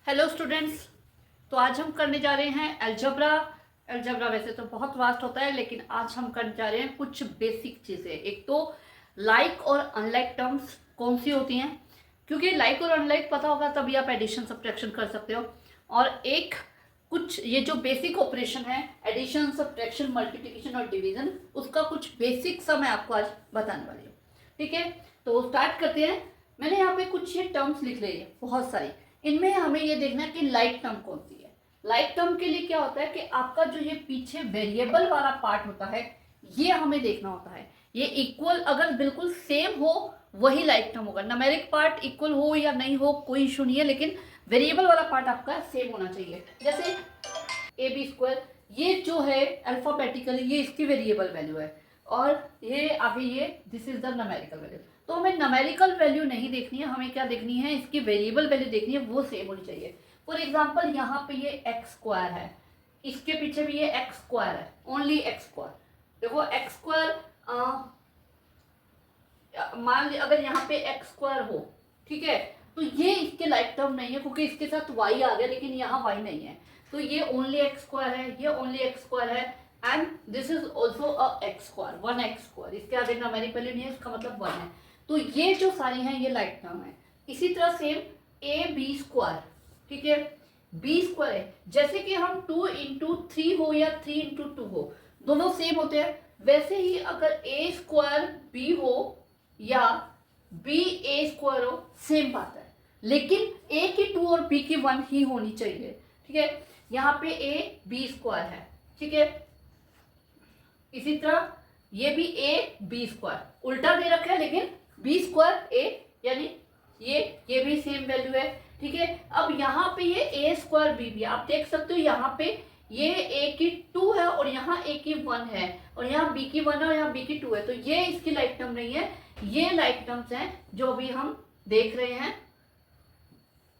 Hello students. तो आज हम करने जा रहे हैं अलजेब्रा। अलजेब्रा वैसे तो बहुत वास्ट होता है, लेकिन आज हम करने जा रहे हैं कुछ बेसिक चीज़ें। एक तो लाइक और अनलाइक टर्म्स कौन सी होती हैं, क्योंकि लाइक और अनलाइक पता होगा तभी आप एडिशन सब्ट्रैक्शन कर सकते हो। और एक कुछ ये जो बेसिक ऑपरेशन है, एडिशन सब्ट्रैक्शन मल्टीप्लिकेशन और डिवीजन, उसका कुछ बेसिक सा मैं आपको आज बताने वाली हूँ। ठीक है, तो स्टार्ट करते हैं। मैंने यहाँ पे कुछ ये टर्म्स लिख ली है, बहुत सारी। इनमें हमें ये देखना है कि लाइक टर्म कौन सी है। लाइक टर्म के लिए क्या होता है कि आपका जो ये पीछे वेरिएबल वाला पार्ट होता है, ये हमें देखना होता है। ये इक्वल अगर बिल्कुल सेम हो वही लाइक टर्म होगा। न्यूमेरिक पार्ट इक्वल हो या नहीं हो कोई इशू नहीं है, लेकिन वेरिएबल वाला पार्ट आपका सेम होना चाहिए। जैसे ए बी स्क्वायर, ये जो है अल्फाबेटिकली ये इसकी वेरिएबल वैल्यू है, और ये आगे ये this is the numerical value. तो हमें न्यूमेरिकल वैल्यू नहीं देखनी है, हमें क्या देखनी है, इसकी वेरिएबल वैल्यू देखनी है, वो सेम होनी चाहिए। फॉर एग्जाम्पल यहाँ पे ये एक्स स्क्वायर है, इसके पीछे भी ये एक्स स्क्वायर है, ओनली एक्स स्क्वायर। देखो एक्स स्क्वायर, मान ली अगर यहाँ पे एक्स स्क्वायर हो, ठीक है, तो ये इसके लाइक टर्म नहीं है, क्योंकि इसके साथ वाई आ गया, लेकिन यहाँ वाई नहीं है। तो ये ओनली एक्स स्क्वायर है, ये ओनली एक्स स्क्वायर है, and this is also a x square, one x square. इसके आगे न्यूमेरिक वैल्यू नहीं है, इसका मतलब वन है। तो ये जो सारी हैं ये लाइक टर्म है। इसी तरह सेम ए बी स्क्वायर, ठीक है, बी स्क्वायर है। जैसे कि हम 2 × 3 हो या 3 × 2 हो, दोनों सेम होते हैं, वैसे ही अगर ए स्क्वायर बी हो या बी ए स्क्वायर हो, सेम बात है। लेकिन ए की 2 और बी की 1 ही होनी चाहिए। ठीक है, यहाँ पे ए बी स्क्वायर है, ठीक है। इसी तरह ये भी ए बी स्क्वायर, उल्टा दे रखा है, लेकिन बी स्क्वायर ए, यानी ये भी सेम वैल्यू है। ठीक है, अब यहाँ पे ये ए स्क्वायर बी भी, आप देख सकते हो यहाँ पे ये ए की 2 है और यहाँ ए की 1 है, और यहाँ बी की 1 है और यहाँ बी की 2 है। तो ये इसकी लाइक टर्म नहीं है, ये लाइक टर्म्स हैं जो भी हम देख रहे हैं।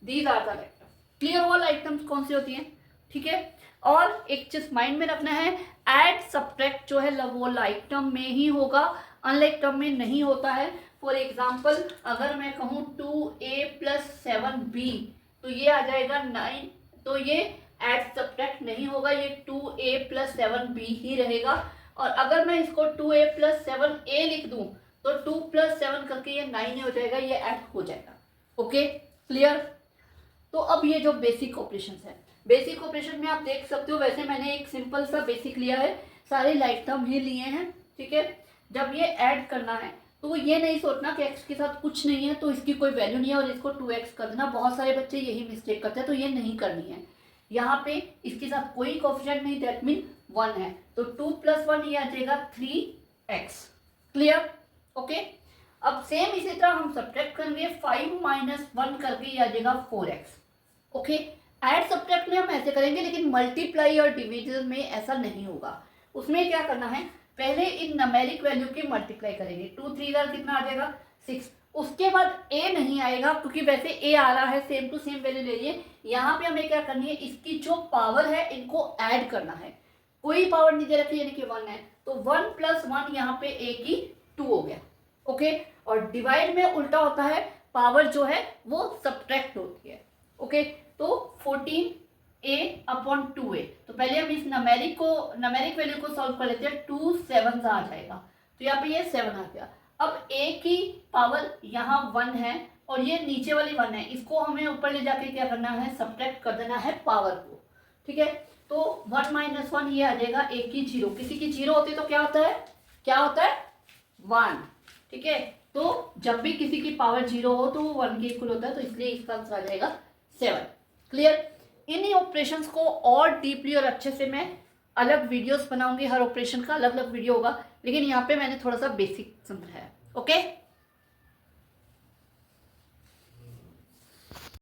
These are the like terms. Clear हुआ लाइक टर्म्स कौन सी होती हैं? ठीक है, और एक चीज माइंड में रखना है, एड सब्ट्रैक्ट जो है वो लाइक टर्म में ही होगा, अनलाइक टर्म में नहीं होता है। फॉर एग्जाम्पल अगर मैं कहूँ 2a + 7b, तो ये आ जाएगा 9, तो ये एड सब्ट्रैक्ट नहीं होगा, ये 2a + 7b ही रहेगा। और अगर मैं इसको 2a + 7a लिख दूं, तो 2 + 7 करके ये 9 हो जाएगा, ये ऐड हो जाएगा। Okay, clear. तो अब ये जो बेसिक ऑपरेशन है, बेसिक ऑपरेशन में आप देख सकते हो, वैसे मैंने एक सिंपल सा बेसिक लिया है, सारे लाइक टर्म ही लिए हैं। ठीक है, जब ये ऐड करना है तो ये नहीं सोचना कि x के साथ कुछ नहीं है तो इसकी कोई वैल्यू नहीं है और इसको 2x कर देना। बहुत सारे बच्चे यही मिस्टेक करते हैं, तो ये नहीं करनी है। यहाँ पे इसके साथ कोई कोएफिशिएंट नहीं, दैट मीन 1 है, तो 2 + 1 ये आ जाएगा 3x। क्लियर? ओके, अब सेम इसी तरह हम सब्ट्रैक्ट करेंगे, 5 - 1 करके ये आ जाएगा 4x। ओके, ऐड सब्ट्रैक्ट में हम ऐसे करेंगे, लेकिन मल्टीप्लाई और डिवीजन में ऐसा नहीं होगा। उसमें क्या करना है, पहले इन न्यूमेरिक वैल्यू की मल्टीप्लाई करेंगे। 2 × 3 कितना आ जाएगा 6। उसके बाद ए नहीं आएगा, क्योंकि वैसे ए आ रहा है, सेम टू सेम वैल्यू ले लिए। यहाँ पे हमें क्या करनी है, इसकी जो पावर है इनको ऐड करना है। कोई पावर नहीं दे रखी, यानी कि 1 है, तो 1 + 1 यहाँ पे ए की 2 हो गया। ओके, और डिवाइड में उल्टा होता है, पावर जो है वो सब्ट्रैक्ट होती है। ओके, तो 14a/2a। तो पहले हम इस न्यूमेरिक वैल्यू को सॉल्व कर लेते हैं। 2 7s आ जाएगा, तो यहाँ पे ये 7 आ गया। अब a की पावर यहाँ 1 है और ये नीचे वाली 1 है, इसको हमें ऊपर ले जाके क्या करना है, सब्ट्रैक्ट कर देना है पावर को। ठीक है, तो 1 - 1 ये आ जाएगा a की 0। किसी की 0 होती है तो क्या होता है, 1। ठीक है, तो जब भी किसी की पावर 0 हो तो वो 1 के इक्वल होता है, तो इसलिए इसका आंसर आ जाएगा 7। क्लियर? इन्हीं ऑपरेशंस को और डीपली और अच्छे से मैं अलग वीडियोस बनाऊंगी, हर ऑपरेशन का अलग अलग वीडियो होगा, लेकिन यहाँ पे मैंने थोड़ा सा बेसिक समझाया। ओके।